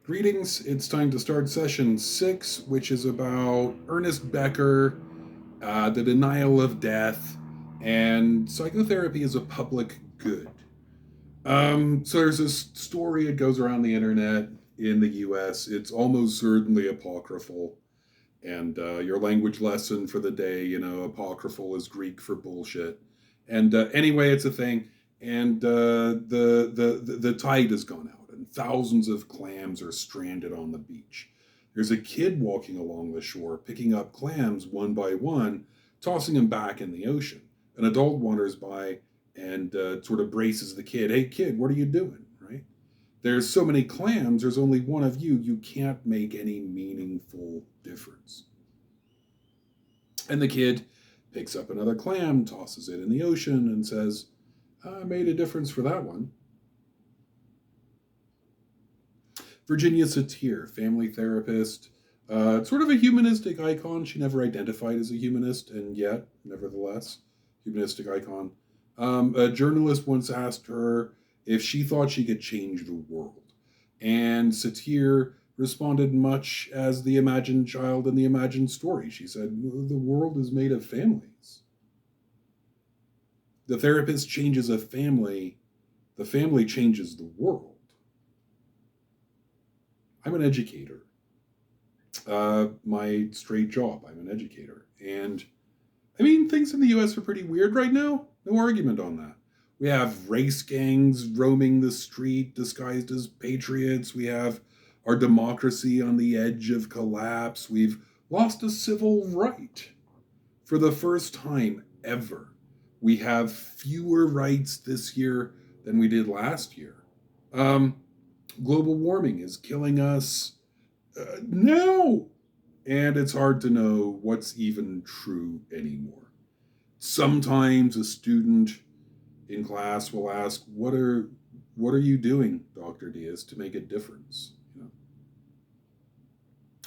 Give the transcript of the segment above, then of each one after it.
Greetings, it's time to start session 6, which is about Ernest Becker, the denial of death, and psychotherapy as a public good. So there's this story, it goes around the internet in the US. It's almost certainly apocryphal. And your language lesson for the day, apocryphal is Greek for bullshit. And anyway, it's a thing. And the tide has gone out, and thousands of clams are stranded on the beach. There's a kid walking along the shore, picking up clams one by one, tossing them back in the ocean. An adult wanders by and sort of braces the kid. Hey, kid, what are you doing? Right? There's so many clams, there's only one of you. You can't make any meaningful difference. And the kid picks up another clam, tosses it in the ocean, and says, I made a difference for that one. Virginia Satir, family therapist, sort of a humanistic icon. She never identified as a humanist, and yet, nevertheless, humanistic icon. A journalist once asked her if she thought she could change the world. And Satir responded much as the imagined child in the imagined story. She said, the world is made of families. The therapist changes a family, the family changes the world. I'm an educator. My straight job, I'm an educator. And I mean, things in the US are pretty weird right now. No argument on that. We have race gangs roaming the street disguised as patriots. We have our democracy on the edge of collapse. We've lost a civil right for the first time ever. We have fewer rights this year than we did last year. Um, Global warming is killing us now. And it's hard to know what's even true anymore. Sometimes a student in class will ask, what are you doing, Dr. Diaz, to make a difference?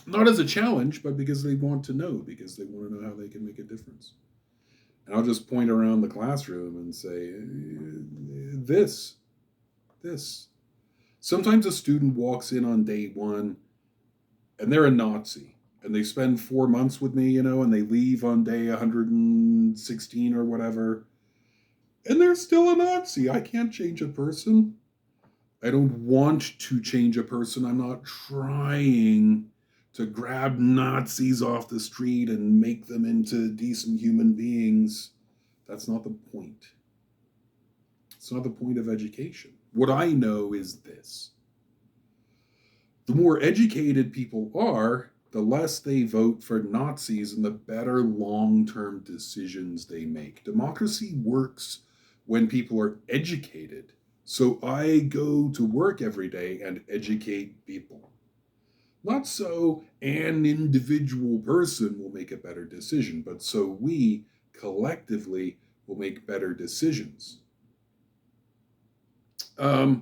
Not as a challenge, but because they want to know, because they want to know how they can make a difference. And I'll just point around the classroom and say, this. Sometimes a student walks in on day one and they're a Nazi and they spend 4 months with me, and they leave on day 116 or whatever, and they're still a Nazi. I can't change a person. I don't want to change a person. I'm not trying to grab Nazis off the street and make them into decent human beings. That's not the point. It's not the point of education. What I know is this. The more educated people are, the less they vote for Nazis and the better long-term decisions they make. Democracy works when people are educated. So I go to work every day and educate people. Not so an individual person will make a better decision, but so we collectively will make better decisions. A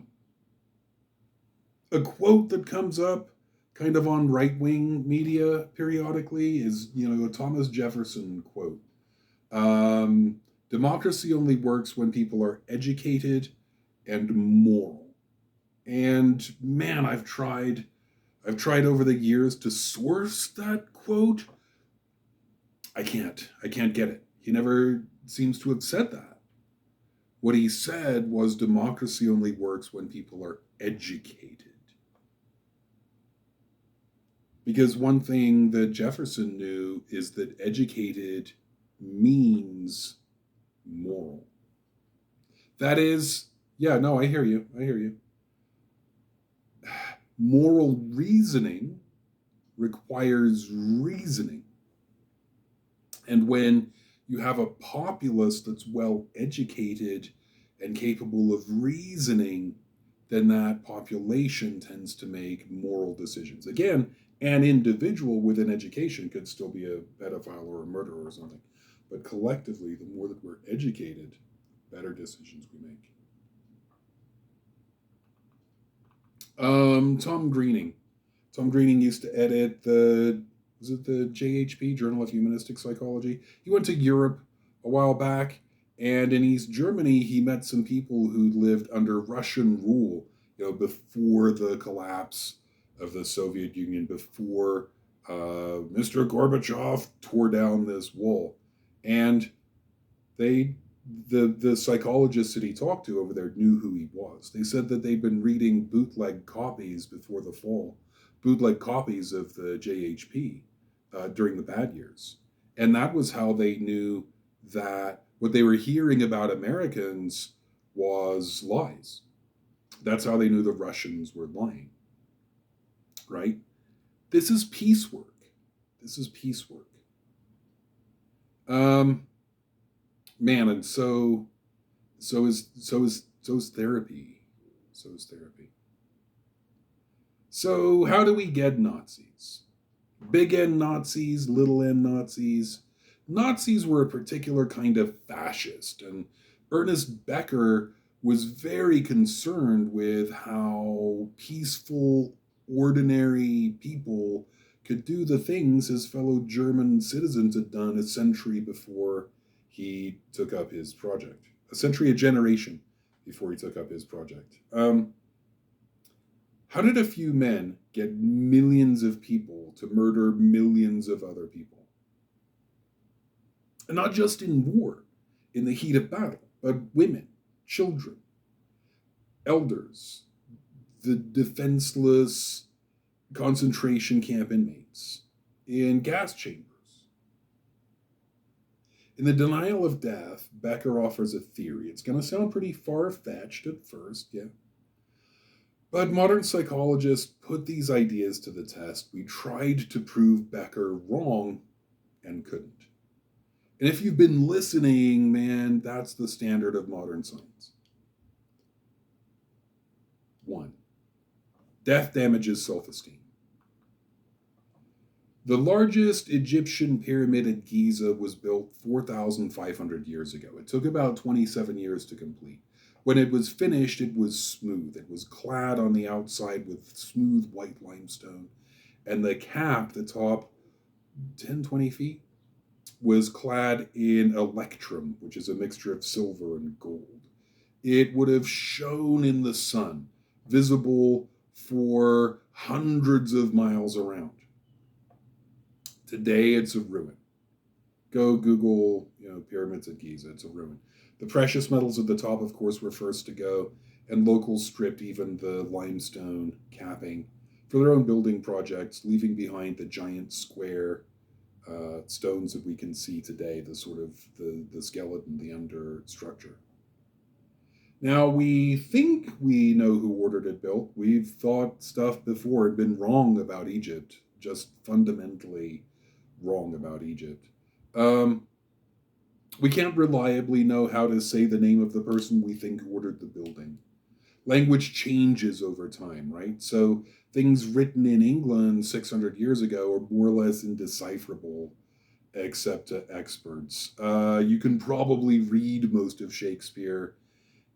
quote that comes up kind of on right-wing media periodically is, a Thomas Jefferson quote. Democracy only works when people are educated and moral. And man, I've tried over the years to source that quote. I can't get it. He never seems to have said that. What he said was democracy only works when people are educated. Because one thing that Jefferson knew is that educated means moral. That is, yeah, no, I hear you. Moral reasoning requires reasoning. And when you have a populace that's well educated and capable of reasoning, then that population tends to make moral decisions. Again, an individual with an education could still be a pedophile or a murderer or something. But collectively, the more that we're educated, better decisions we make. Tom Greening. Tom Greening used to edit the JHP, Journal of Humanistic Psychology? He went to Europe a while back, and in East Germany, he met some people who lived under Russian rule, before the collapse of the Soviet Union before Mr. Gorbachev tore down this wall. And they the psychologists that he talked to over there knew who he was. They said that they'd been reading bootleg copies before the fall, bootleg copies of the JHP during the bad years, and that was how they knew that what they were hearing about Americans was lies. That's how they knew the Russians were lying. Right? This is piecework. This is piecework. Um, Man, and so is therapy. So is therapy. So how do we get Nazis? Big N Nazis, little n Nazis. Nazis were a particular kind of fascist, and Ernest Becker was very concerned with how peaceful, ordinary people could do the things his fellow German citizens had done a century before he took up his project. A generation before he took up his project. How did a few men get millions of people to murder millions of other people? And not just in war, in the heat of battle, but women, children, elders, the defenseless concentration camp inmates, in gas chambers. In The Denial of Death, Becker offers a theory. It's going to sound pretty far fetched at first, yeah. But modern psychologists put these ideas to the test. We tried to prove Becker wrong and couldn't. And if you've been listening, man, that's the standard of modern science. 1. Death damages self-esteem. The largest Egyptian pyramid at Giza was built 4,500 years ago. It took about 27 years to complete. When it was finished, it was smooth. It was clad on the outside with smooth white limestone. And the cap, the top 10, 20 feet, was clad in electrum, which is a mixture of silver and gold. It would have shone in the sun, visible for hundreds of miles around. Today, it's a ruin. Go Google, pyramids at Giza. It's a ruin. The precious metals at the top, of course, were first to go, and locals stripped even the limestone capping for their own building projects, leaving behind the giant square stones that we can see today, the sort of the skeleton, the understructure. Now, we think we know who ordered it built. We've thought stuff before and been wrong about Egypt, just fundamentally wrong about Egypt. We can't reliably know how to say the name of the person we think ordered the building. Language changes over time, right? So things written in England 600 years ago are more or less indecipherable, except to experts. You can probably read most of Shakespeare,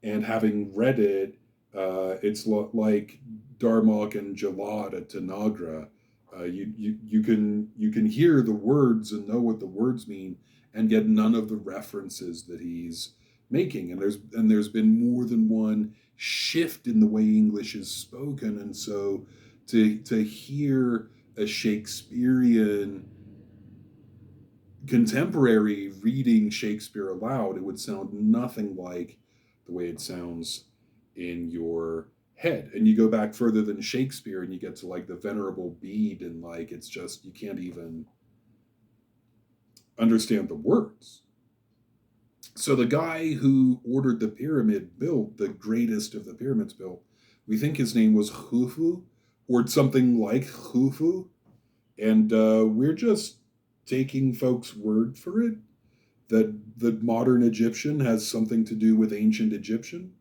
and having read it, it's like Darmok and Jalad at Tanagra. You can hear the words and know what the words mean, and get none of the references that he's making. And there's been more than one shift in the way English is spoken, and so to hear a Shakespearean contemporary reading Shakespeare aloud, it would sound nothing like the way it sounds in your head. And you go back further than Shakespeare and you get to like the Venerable Bede, and like it's just, you can't even understand the words. So the guy who ordered the pyramid built, the greatest of the pyramids built, we think his name was Khufu, or something like Khufu, and we're just taking folks' word for it that the modern Egyptian has something to do with ancient Egyptian.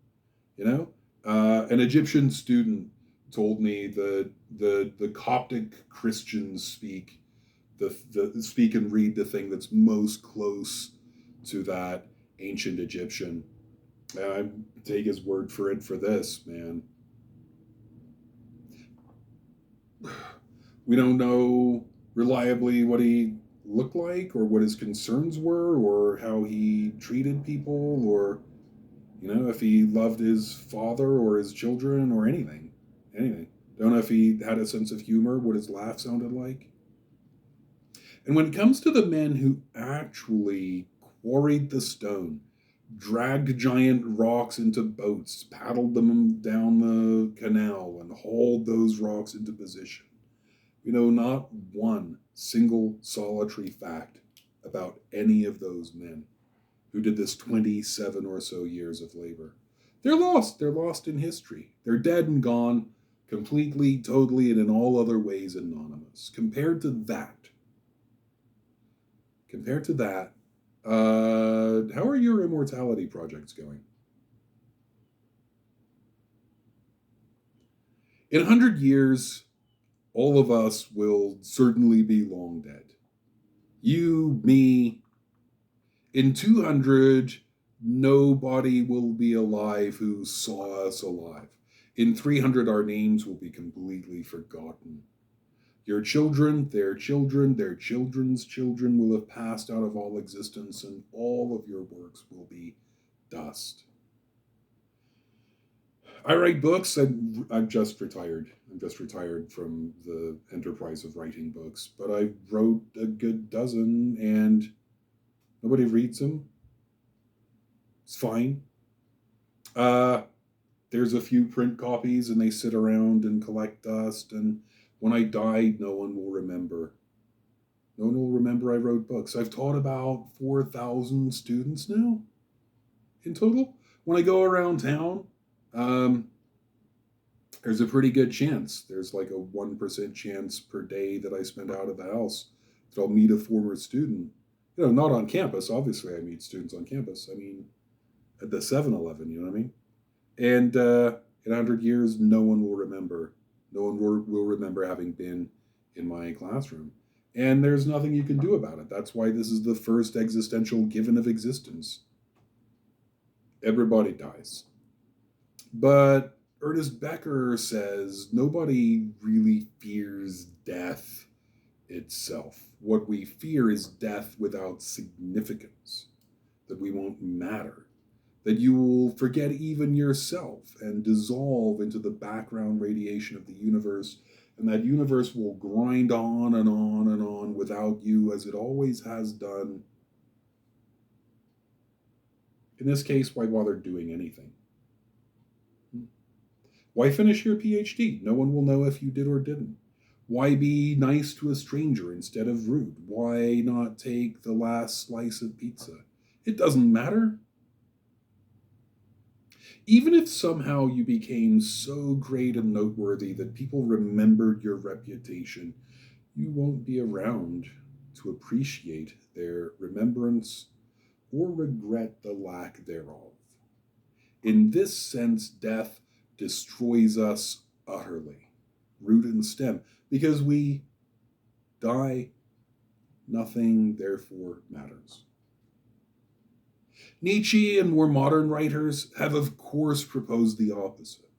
An Egyptian student told me that the Coptic Christians speak speak and read the thing that's most close to that ancient Egyptian. And I take his word for it for this, man. We don't know reliably what he looked like, or what his concerns were, or how he treated people, or if he loved his father or his children or anything. Don't know if he had a sense of humor, what his laugh sounded like. And when it comes to the men who actually quarried the stone, dragged giant rocks into boats, paddled them down the canal, and hauled those rocks into position, we know not one single solitary fact about any of those men who did this 27 or so years of labor. They're lost. They're lost in history. They're dead and gone, completely, totally, and in all other ways anonymous. Compared to that, how are your immortality projects going? In 100 years, all of us will certainly be long dead. You, me, in 200, nobody will be alive who saw us alive. In 300, our names will be completely forgotten. Your children, their children, their children's children will have passed out of all existence, and all of your works will be dust. I write books. I'm just retired. I'm just retired from the enterprise of writing books, but I wrote a good dozen, and nobody reads them. It's fine. Uh, there's a few print copies, and they sit around and collect dust. And when I die, no one will remember. No one will remember I wrote books. I've taught about 4,000 students now in total. When I go around town, um, there's a pretty good chance. There's like a 1% chance per day that I spend out of the house that I'll meet a former student. Not on campus. Obviously, I meet students on campus. I mean, at the 7-Eleven, you know what I mean? And in 100 years, no one will remember. No one will remember having been in my classroom. And there's nothing you can do about it. That's why this is the first existential given of existence. Everybody dies. But Ernest Becker says nobody really fears death itself. What we fear is death without significance, that we won't matter, that you will forget even yourself and dissolve into the background radiation of the universe, and that universe will grind on and on and on without you as it always has done. In this case, why bother doing anything? Why finish your PhD? No one will know if you did or didn't. Why be nice to a stranger instead of rude? Why not take the last slice of pizza? It doesn't matter. Even if somehow you became so great and noteworthy that people remembered your reputation, you won't be around to appreciate their remembrance or regret the lack thereof. In this sense, death destroys us utterly, root and stem, because we die, nothing therefore matters. Nietzsche and more modern writers have, of course, proposed the opposite.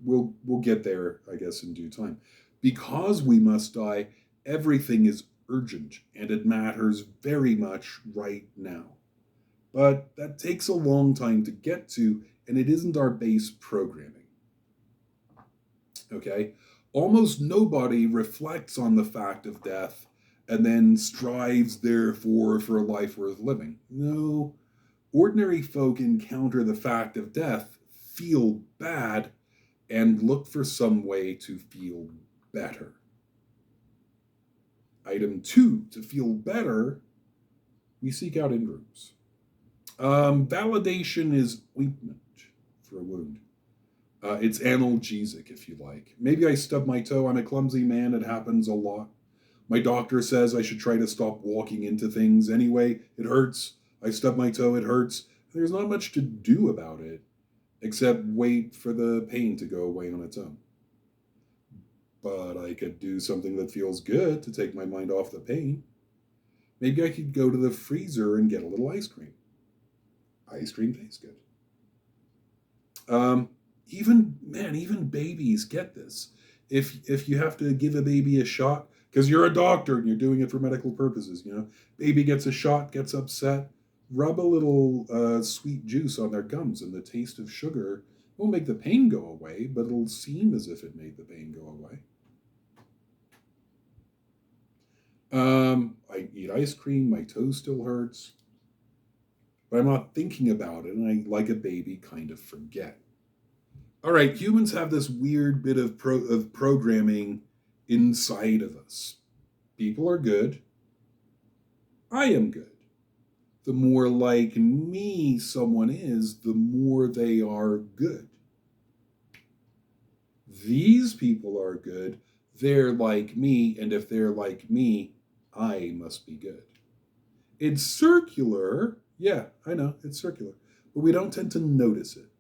We'll get there, I guess, in due time. Because we must die, everything is urgent and it matters very much right now. But that takes a long time to get to, and it isn't our base programming. Okay? Almost nobody reflects on the fact of death and then strives, therefore, for a life worth living. No, ordinary folk encounter the fact of death, feel bad, and look for some way to feel better. Item 2, to feel better, we seek out in groups. Validation is ointment for a wound. It's analgesic, if you like. Maybe I stubbed my toe. I'm a clumsy man. It happens a lot. My doctor says I should try to stop walking into things anyway. It hurts. I stubbed my toe. It hurts. There's not much to do about it except wait for the pain to go away on its own. But I could do something that feels good to take my mind off the pain. Maybe I could go to the freezer and get a little ice cream. Ice cream tastes good. Even babies get this. If you have to give a baby a shot, because you're a doctor and you're doing it for medical purposes, baby gets a shot, gets upset, rub a little sweet juice on their gums, and the taste of sugar won't make the pain go away, but it'll seem as if it made the pain go away. I eat ice cream, my toe still hurts, but I'm not thinking about it, and I, like a baby, kind of forget. All right, humans have this weird bit of programming inside of us. People are good. I am good. The more like me someone is, the more they are good. These people are good. They're like me, and if they're like me, I must be good. It's circular. Yeah, I know, it's circular. But we don't tend to notice it.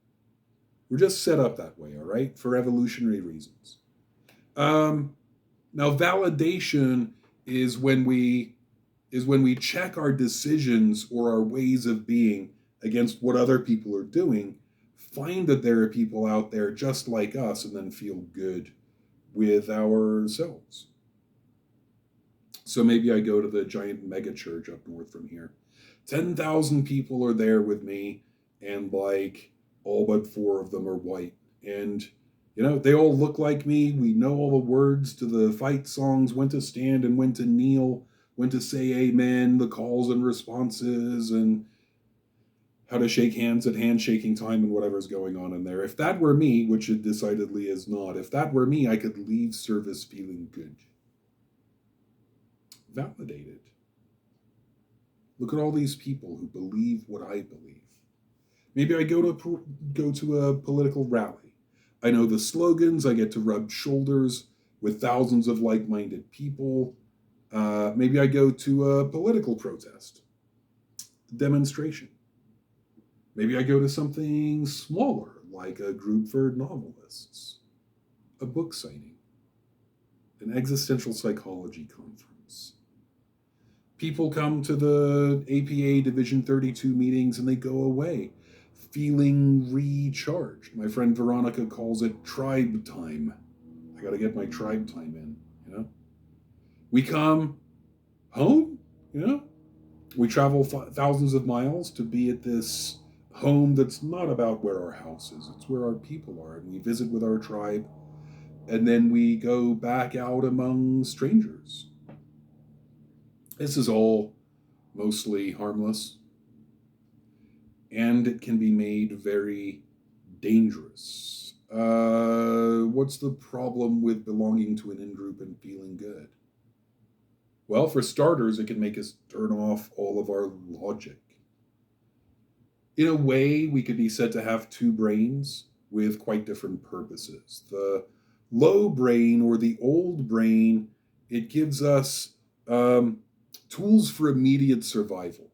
We're just set up that way, all right, for evolutionary reasons. Um, Now, validation is when we check our decisions or our ways of being against what other people are doing, find that there are people out there just like us, and then feel good with ourselves. So maybe I go to the giant mega church up north from here. 10,000 people are there with me, and like all but four of them are white. And, they all look like me. We know all the words to the fight songs, when to stand and when to kneel, when to say amen, the calls and responses, and how to shake hands at handshaking time and whatever's going on in there. If that were me, which it decidedly is not, if that were me, I could leave service feeling good. Validated. Look at all these people who believe what I believe. Maybe I go to a political rally. I know the slogans. I get to rub shoulders with thousands of like-minded people. Maybe I go to a political protest, demonstration. Maybe I go to something smaller, like a group for novelists, a book signing, an existential psychology conference. People come to the APA Division 32 meetings and they go away feeling recharged. My friend Veronica calls it tribe time. I got to get my tribe time in. We come home, we travel thousands of miles to be at this home that's not about where our house is, it's where our people are, and we visit with our tribe, and then we go back out among strangers. This is all mostly harmless, and it can be made very dangerous. What's the problem with belonging to an in-group and feeling good? Well, for starters, it can make us turn off all of our logic. In a way, we could be said to have two brains with quite different purposes. The low brain, or the old brain, it gives us tools for immediate survival.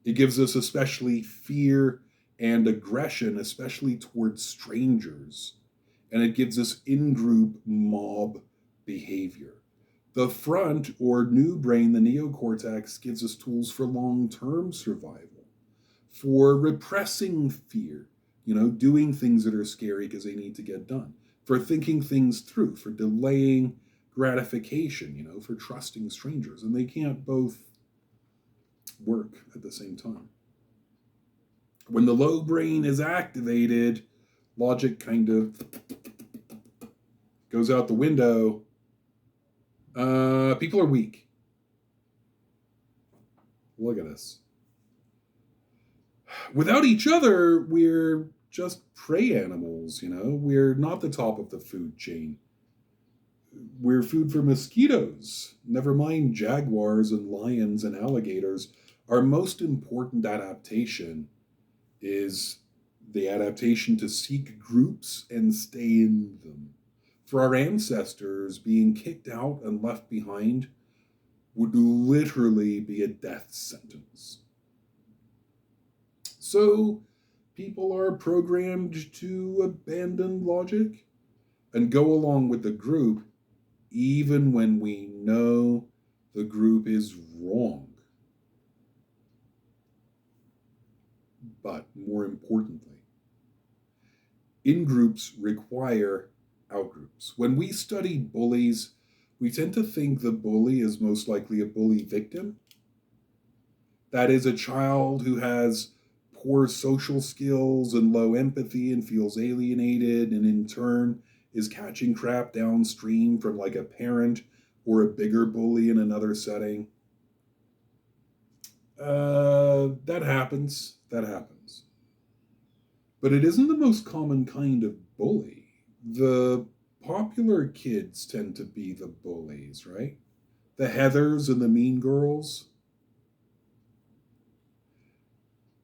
It gives us especially fear and aggression, especially towards strangers. And it gives us in-group mob behavior. The front, or new brain, the neocortex, gives us tools for long-term survival, for repressing fear, doing things that are scary because they need to get done, for thinking things through, for delaying gratification, for trusting strangers. And they can't both work at the same time. When the low brain is activated, logic kind of goes out the window. People are weak. Look at us. Without each other, we're just prey animals, We're not the top of the food chain. We're food for mosquitoes. Never mind jaguars and lions and alligators. Our most important adaptation is the adaptation to seek groups and stay in them. For our ancestors, being kicked out and left behind would literally be a death sentence. So people are programmed to abandon logic and go along with the group, even when we know the group is wrong. But more importantly, in-groups require out-groups. When we study bullies, we tend to think the bully is most likely a bully victim. That is, a child who has poor social skills and low empathy and feels alienated, and in turn is catching crap downstream from like a parent or a bigger bully in another setting. That happens. That happens. But it isn't the most common kind of bully. The popular kids tend to be the bullies, right? The Heathers and the Mean Girls.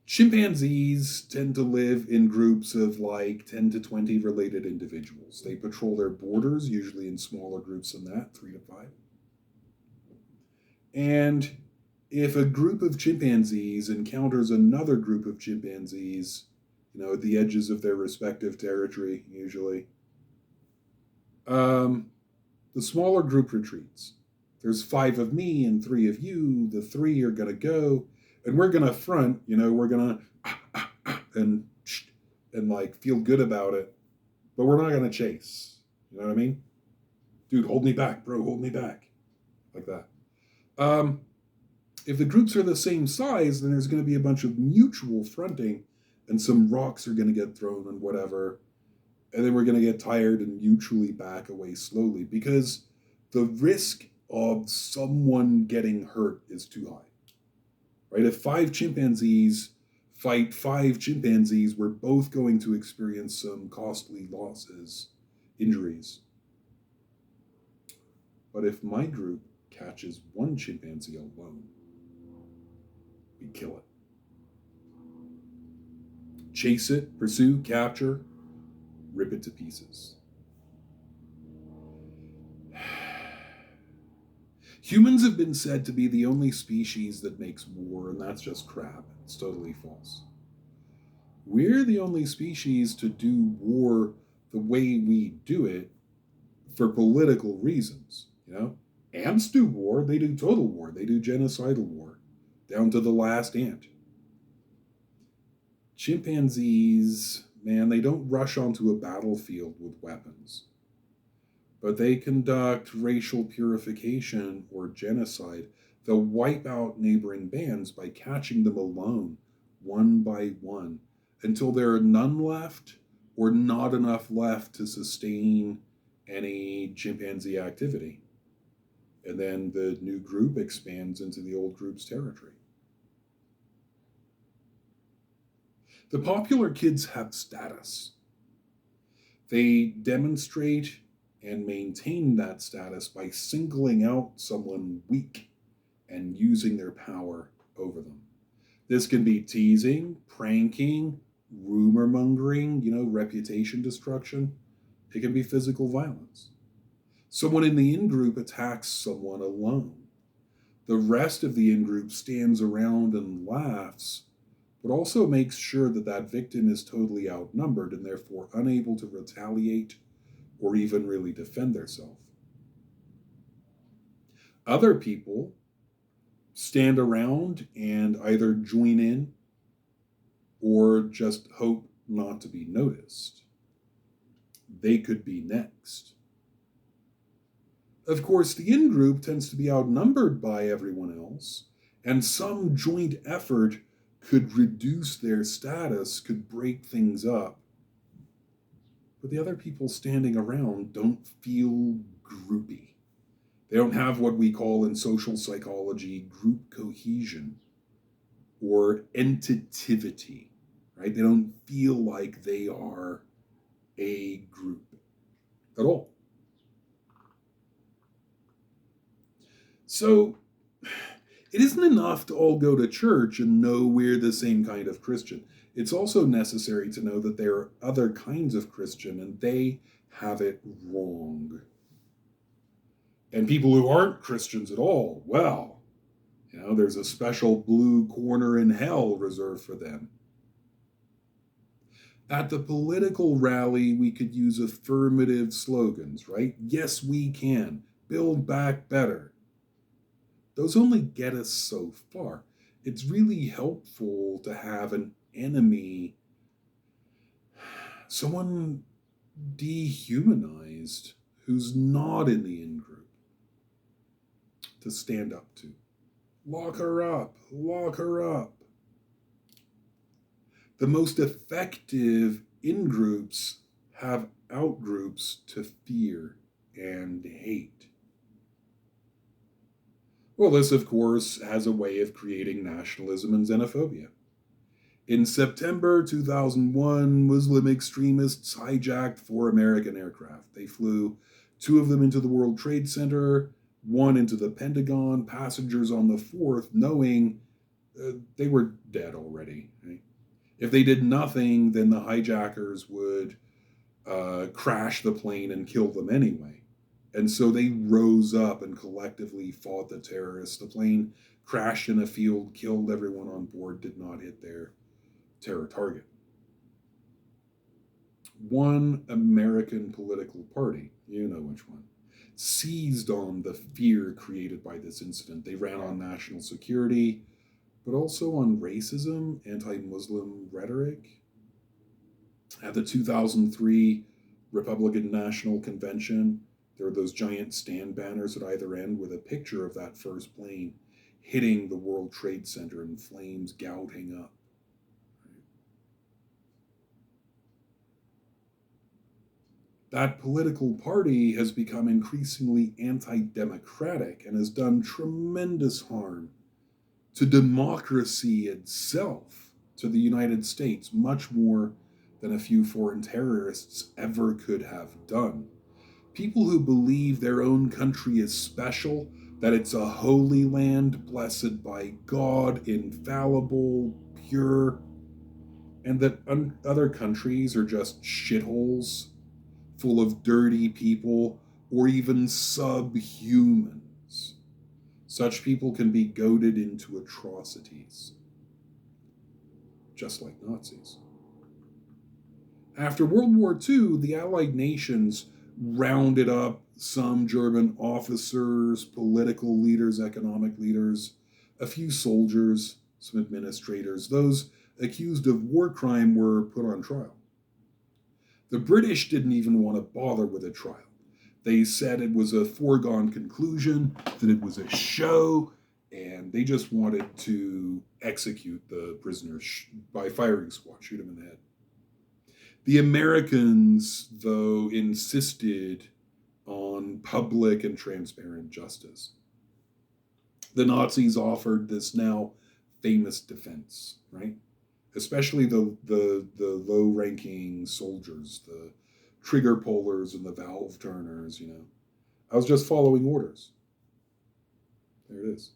Chimpanzees tend to live in groups of like 10 to 20 related individuals. They patrol their borders, usually in smaller groups than that, 3 to 5. And if a group of chimpanzees encounters another group of chimpanzees, at the edges of their respective territory, usually, the smaller group retreats. There's 5 of me and 3 of you. The 3 are going to go, and we're going to front, we're going to and like feel good about it, but we're not going to chase. You know what I mean? Dude, hold me back, bro, hold me back. Like that. If the groups are the same size, then there's going to be a bunch of mutual fronting, and some rocks are going to get thrown and whatever, and then we're going to get tired and mutually back away slowly because the risk of someone getting hurt is too high. Right? If 5 chimpanzees fight 5 chimpanzees, we're both going to experience some costly losses, injuries. But if my group catches 1 chimpanzee alone, we kill it. Chase it, pursue, capture, rip it to pieces. Humans have been said to be the only species that makes war, and that's just crap. It's totally false. We're the only species to do war the way we do it for political reasons, Ants do war, they do total war, they do genocidal war, down to the last ant. Chimpanzees, man, they don't rush onto a battlefield with weapons, but they conduct racial purification or genocide. They'll wipe out neighboring bands by catching them alone, one by one, until there are none left or not enough left to sustain any chimpanzee activity. And then the new group expands into the old group's territory. The popular kids have status. They demonstrate and maintain that status by singling out someone weak and using their power over them. This can be teasing, pranking, rumor mongering, reputation destruction. It can be physical violence. Someone in the in-group attacks someone alone. The rest of the in-group stands around and laughs, but also makes sure that that victim is totally outnumbered and therefore unable to retaliate or even really defend themselves. Other people stand around and either join in or just hope not to be noticed. They could be next. Of course, the in-group tends to be outnumbered by everyone else, and some joint effort could reduce their status, could break things up. But the other people standing around don't feel groupy. They don't have what we call in social psychology group cohesion or entitivity, right? They don't feel like they are a group at all. So it isn't enough to all go to church and know we're the same kind of Christian. It's also necessary to know that there are other kinds of Christian and they have it wrong. And people who aren't Christians at all, well, there's a special blue corner in hell reserved for them. At the political rally, we could use affirmative slogans, right? Yes, we can. Build back better. Those only get us so far. It's really helpful to have an enemy, someone dehumanized who's not in the in-group, to stand up to. Lock her up, lock her up. The most effective in groups have out groups to fear and hate. Well, this, of course, has a way of creating nationalism and xenophobia. In September 2001, Muslim extremists hijacked 4 American aircraft. They flew 2 of them into the World Trade Center, 1 into the Pentagon, passengers on the 4th, knowing they were dead already. Right? If they did nothing, then the hijackers would crash the plane and kill them anyway. And so they rose up and collectively fought the terrorists. The plane crashed in a field, killed everyone on board, did not hit their terror target. One American political party, you know which one, seized on the fear created by this incident. They ran on national security, but also on racism, anti-Muslim rhetoric. At the 2003 Republican National Convention, there were those giant stand banners at either end with a picture of that first plane hitting the World Trade Center and flames gouting up. That political party has become increasingly anti-democratic and has done tremendous harm to democracy itself, to the United States, much more than a few foreign terrorists ever could have done. People who believe their own country is special, that it's a holy land blessed by God, infallible, pure, and that other countries are just shitholes full of dirty people or even subhumans. Such people can be goaded into atrocities, just like Nazis. After World War II, the Allied nations rounded up some German officers, political leaders, economic leaders, a few soldiers, some administrators. Those accused of war crime were put on trial. The British didn't even want to bother with a trial. They said it was a foregone conclusion, that it was a show, and they just wanted to execute the prisoners by firing squad, shoot them in the head. The Americans, though, insisted on public and transparent justice. The Nazis offered this now famous defense, right? Especially the low-ranking soldiers, the trigger pullers and the valve turners, I was just following orders. There it is.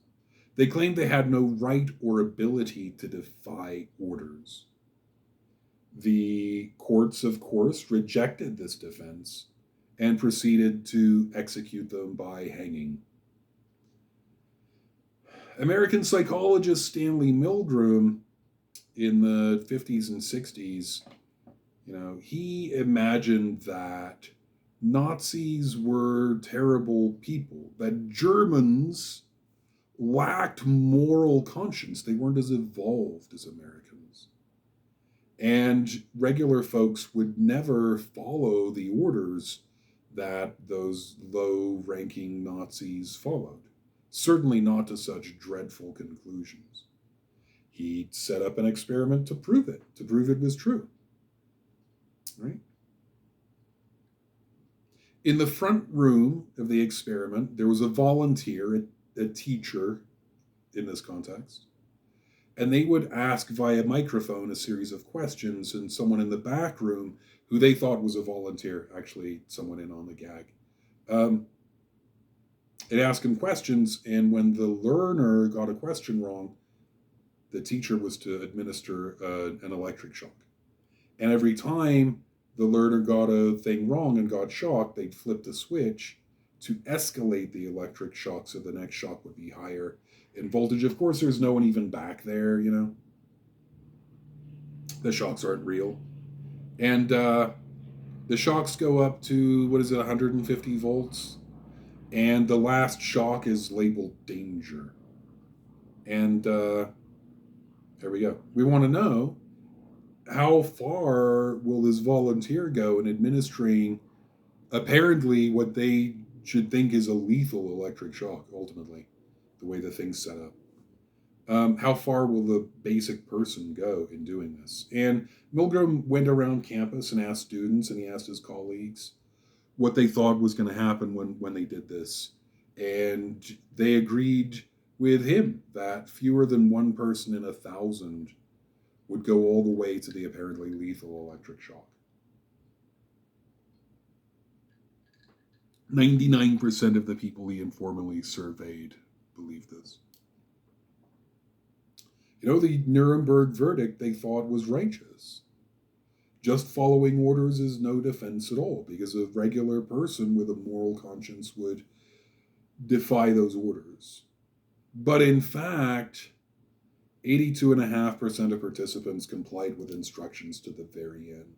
They claimed they had no right or ability to defy orders. The courts, of course, rejected this defense and proceeded to execute them by hanging. American psychologist Stanley Milgram in the 50s and 60s, he imagined that Nazis were terrible people, that Germans lacked moral conscience. They weren't as evolved as Americans. And regular folks would never follow the orders that those low-ranking Nazis followed. Certainly not to such dreadful conclusions. He set up an experiment to prove it was true. Right? In the front room of the experiment, there was a volunteer, a teacher in this context, and they would ask via microphone a series of questions, and someone in the back room, who they thought was a volunteer, actually someone in on the gag, they'd ask him questions, and when the learner got a question wrong, the teacher was to administer an electric shock. And every time the learner got a thing wrong and got shocked, they'd flip the switch to escalate the electric shock so the next shock would be higher in voltage. Of course, there's no one even back there, The shocks aren't real. And the shocks go up to, 150 volts? And the last shock is labeled danger. And there we go. We want to know, how far will this volunteer go in administering apparently what they should think is a lethal electric shock, ultimately, the way the thing's set up. How far will the basic person go in doing this? And Milgram went around campus and asked students, and he asked his colleagues what they thought was going to happen when they did this. And they agreed with him that fewer than one person in 1,000 would go all the way to the apparently lethal electric shock. 99% of the people he informally surveyed believed this. The Nuremberg verdict they thought was righteous. Just following orders is no defense at all, because a regular person with a moral conscience would defy those orders. But in fact, 82.5% of participants complied with instructions to the very end.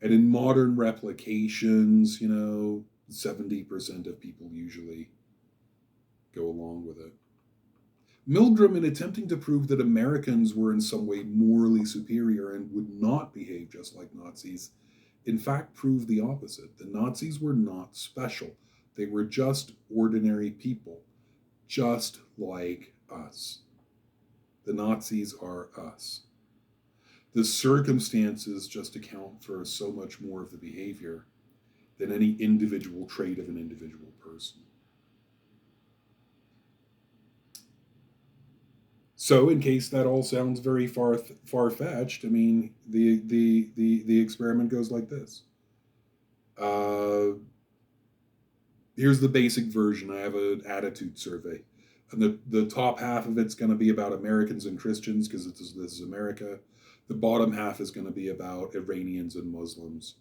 And in modern replications, 70% of people usually go along with it. Milgram, in attempting to prove that Americans were in some way morally superior and would not behave just like Nazis, in fact proved the opposite. The Nazis were not special. They were just ordinary people, just like us. The Nazis are us. The circumstances just account for so much more of the behavior than any individual trait of an individual person. So, in case that all sounds very far-fetched, I mean, the experiment goes like this. Uh, Here's the basic version. I have an attitude survey, and the top half of it's going to be about Americans and Christians, because this is America. The bottom half is going to be about Iranians and Muslims.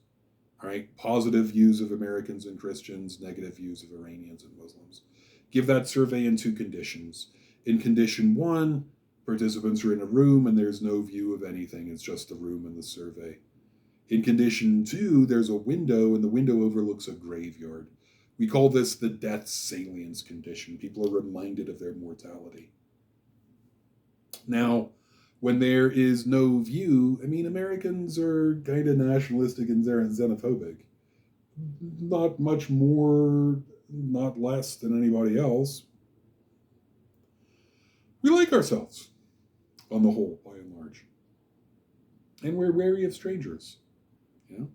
All right, positive views of Americans and Christians, negative views of Iranians and Muslims. Give that survey in two conditions. In condition one, participants are in a room and there's no view of anything. It's just the room and the survey. In condition two, there's a window and the window overlooks a graveyard. We call this the death salience condition. People are reminded of their mortality. Now, when there is no view, I mean, Americans are kind of nationalistic and xenophobic. Not much more, not less than anybody else. We like ourselves, on the whole, by and large. And we're wary of strangers. You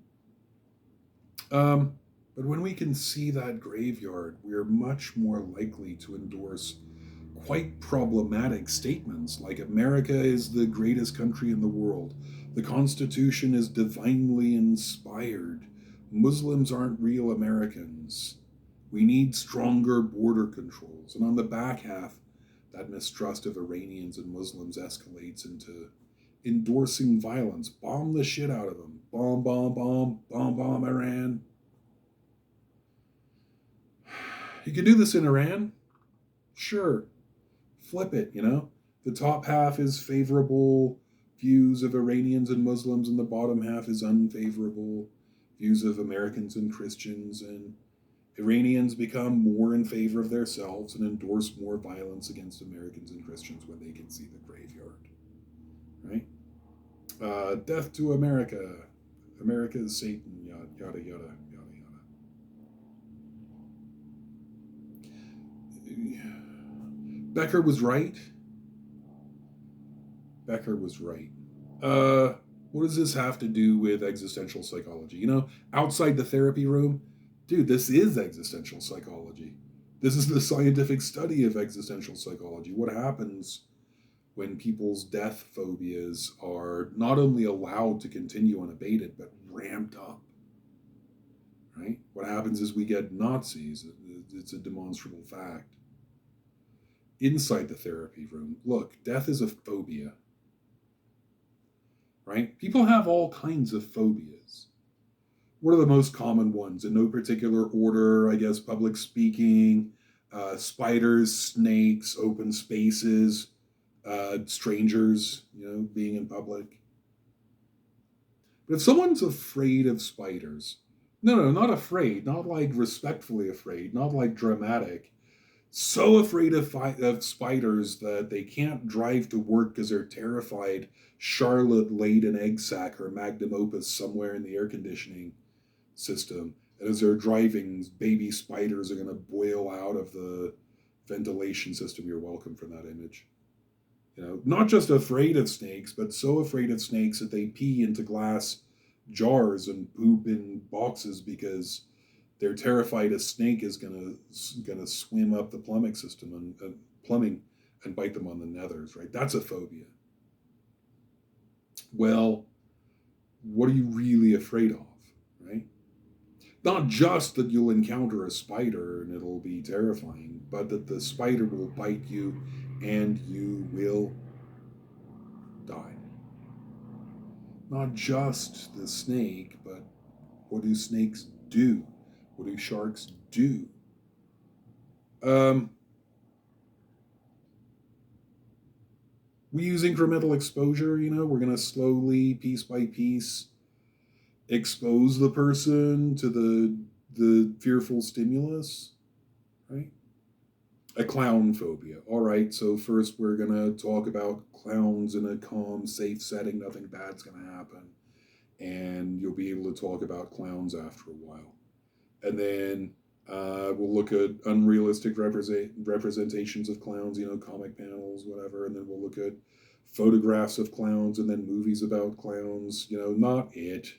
know? But when we can see that graveyard, we are much more likely to endorse quite problematic statements like America is the greatest country in the world, the Constitution is divinely inspired, Muslims aren't real Americans, we need stronger border controls. And on the back half, that mistrust of Iranians and Muslims escalates into endorsing violence. Bomb the shit out of them. Bomb, bomb, bomb, bomb, bomb Iran. You can do this in Iran? Sure. Flip it, The top half is favorable views of Iranians and Muslims, and the bottom half is unfavorable views of Americans and Christians, and Iranians become more in favor of themselves and endorse more violence against Americans and Christians when they can see the graveyard, right? Death to America. America is Satan, yada, yada, yada, yada, yada. Becker was right. Becker was right. What does this have to do with existential psychology? Outside the therapy room, dude, this is existential psychology. This is the scientific study of existential psychology. What happens when people's death phobias are not only allowed to continue unabated, but ramped up, right? What happens is we get Nazis. It's a demonstrable fact. Inside the therapy room, look, death is a phobia, right? People have all kinds of phobias. What are the most common ones? In no particular order, I guess: public speaking, spiders, snakes, open spaces, strangers, being in public. But if someone's afraid of spiders, no, not afraid, not like respectfully afraid, not like dramatic, so afraid of spiders that they can't drive to work because they're terrified Charlotte laid an egg sac or magnum opus somewhere in the air conditioning system. And as they're driving, baby spiders are going to boil out of the ventilation system, you're welcome for that image. Not just afraid of snakes, but so afraid of snakes that they pee into glass jars and poop in boxes because they're terrified a snake is gonna swim up the plumbing system and plumbing and bite them on the nethers. Right? That's a phobia. Well, what are you really afraid of? Right? Not just that you'll encounter a spider and it'll be terrifying, but that the spider will bite you and you will die. Not just the snake, but what do snakes do? What do sharks do? Um, we use incremental exposure, we're going to slowly, piece by piece, expose the person to the fearful stimulus, right? A clown phobia. All right, so first we're going to talk about clowns in a calm, safe setting. Nothing bad's going to happen. And you'll be able to talk about clowns after a while. And then we'll look at unrealistic representations of clowns, comic panels, whatever. And then we'll look at photographs of clowns and then movies about clowns, not it.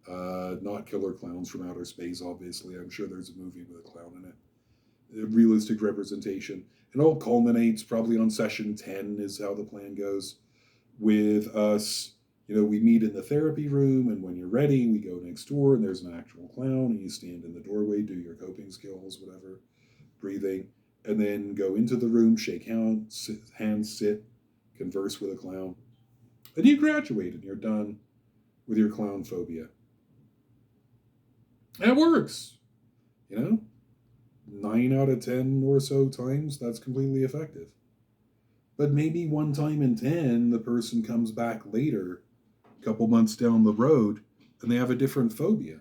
Not Killer Clowns from Outer Space, obviously. I'm sure there's a movie with a clown in it. A realistic representation. It all culminates probably on session 10 is how the plan goes with us. We meet in the therapy room, and when you're ready, we go next door, and there's an actual clown, and you stand in the doorway, do your coping skills, whatever, breathing, and then go into the room, shake hands, sit, converse with a clown, and you graduate, and you're done with your clown phobia. And it works, 9 out of 10 or so times, that's completely effective. But maybe 1 time in 10, the person comes back later, a couple months down the road, and they have a different phobia.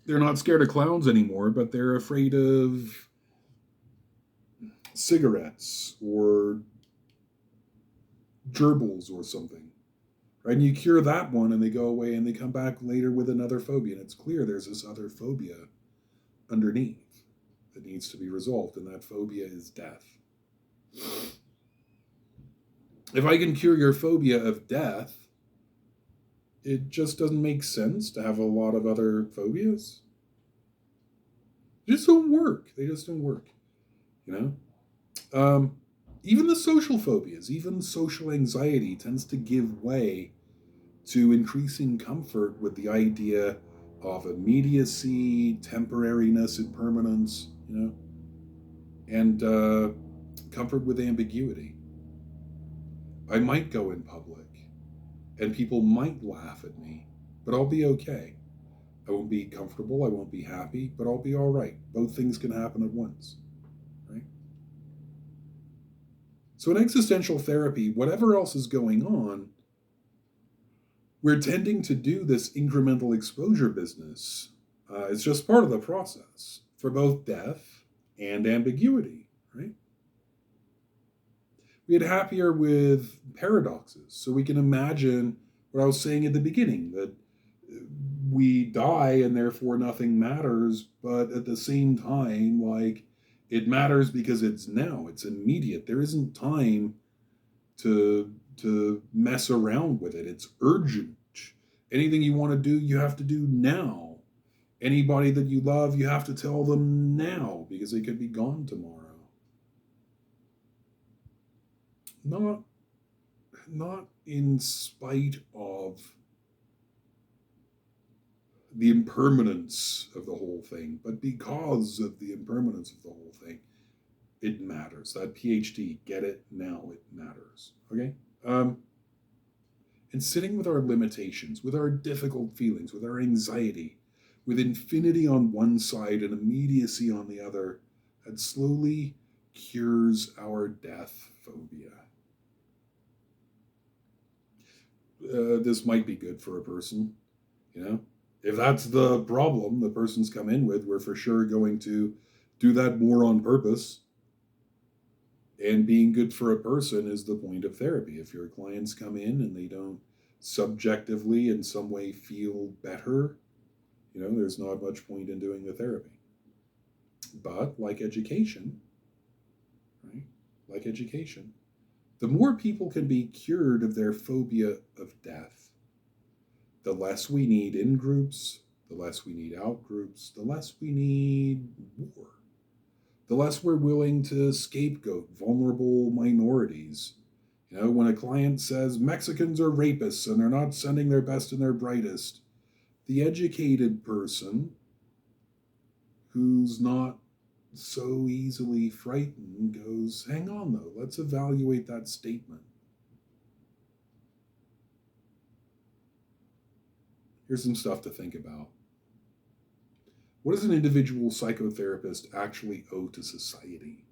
They're not scared of clowns anymore, but they're afraid of cigarettes or gerbils or something. Right? And you cure that one and they go away and they come back later with another phobia. And it's clear there's this other phobia underneath that needs to be resolved. And that phobia is death. If I can cure your phobia of death, it just doesn't make sense to have a lot of other phobias. They just don't work. Even the social phobias, even social anxiety tends to give way to increasing comfort with the idea of immediacy, temporariness, impermanence, and comfort with ambiguity. I might go in public and people might laugh at me, but I'll be okay. I won't be comfortable, I won't be happy, but I'll be all right. Both things can happen at once, right? So in existential therapy, whatever else is going on, we're tending to do this incremental exposure business. It's just part of the process for both death and ambiguity, right? We get happier with paradoxes. So we can imagine what I was saying at the beginning, that we die and therefore nothing matters, but at the same time, it matters because it's now, it's immediate. There isn't time to mess around with it. It's urgent. Anything you want to do, you have to do now. Anybody that you love, you have to tell them now because they could be gone tomorrow. Not in spite of the impermanence of the whole thing, but because of the impermanence of the whole thing, it matters. That PhD, get it now, it matters. Okay? And sitting with our limitations, with our difficult feelings, with our anxiety, with infinity on one side and immediacy on the other, that slowly cures our death phobia. This might be good for a person, If that's the problem the person's come in with, we're for sure going to do that more on purpose. And being good for a person is the point of therapy. If your clients come in and they don't subjectively in some way feel better, there's not much point in doing the therapy. But like education, right? Like education, the more people can be cured of their phobia of death, the less we need in groups, the less we need out groups, the less we need war, the less we're willing to scapegoat vulnerable minorities. You know, when a client says Mexicans are rapists and they're not sending their best and their brightest, the educated person who's not so easily frightened goes, hang on though, let's evaluate that statement. Here's some stuff to think about. What does an individual psychotherapist actually owe to society?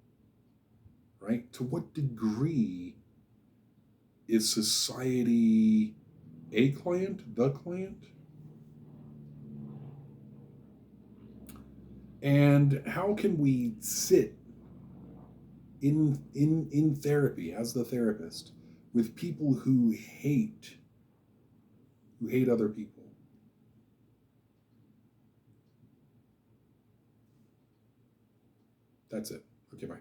Right? To what degree is society a client, the client? And how can we sit in therapy as the therapist with people who hate other people? That's it. Okay, bye.